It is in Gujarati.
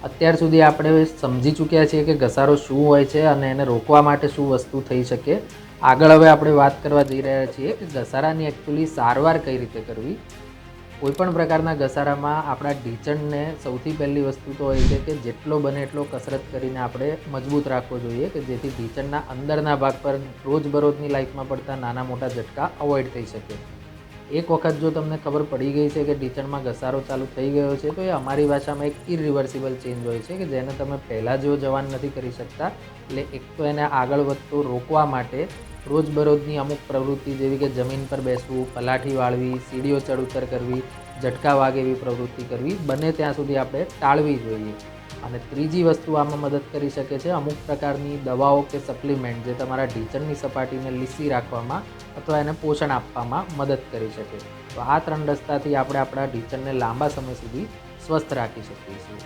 અત્યાર સુધી આપણે સમજી ચૂક્યા છીએ કે ઘસારો શું હોય છે અને એને રોકવા માટે શું વસ્તુ થઈ શકે. આગળ હવે આપણે વાત કરવા જઈ રહ્યા છીએ કે ઘસારાની એકચ્યુઅલી સારવાર કઈ રીતે કરવી. કોઈપણ પ્રકારના ઘસારામાં આપણા ઢીંચણને સૌથી પહેલી વસ્તુ તો હોય છે કે જેટલો બને એટલો કસરત કરીને આપણે મજબૂત રાખવો જોઈએ કે જેથી ઢીંચણના અંદરના ભાગ પર રોજબરોજની લાઈફમાં પડતા નાના મોટા ઝટકા અવોઇડ થઈ શકે. એક વખત જો તમને ખબર પડી ગઈ છે કે ઢીંચણમાં ઘસારો ચાલુ થઈ ગયો છે તો એ અમારી ભાષામાં એક ઇરિવર્સિબલ ચેન્જ હોય છે કે જેને તમે પહેલાં જેવો જવાન નથી કરી શકતા. એટલે એક તો એને આગળ વધતો રોકવા માટે રોજબરોજની અમુક પ્રવૃત્તિ જેવી કે જમીન પર બેસવું, પલાઠી વાળવી, સીડીઓ ચડ ઉતર કરવી, ઝટકા વાગે એવી પ્રવૃત્તિ કરવી બને ત્યાં સુધી આપણે ટાળવી જોઈએ. અને ત્રીજી વસ્તુ આમાં મદદ કરી શકે છે અમુક પ્રકારની દવાઓ કે સપ્લિમેન્ટ જે તમારા ઢીંચણની સપાટીને લીસી રાખવામાં અથવા એને પોષણ આપવામાં મદદ કરી શકે. તો આ 3 રસ્તાથી આપણે આપણા ઢીંચણને લાંબા સમય સુધી સ્વસ્થ રાખી શકીએ છીએ.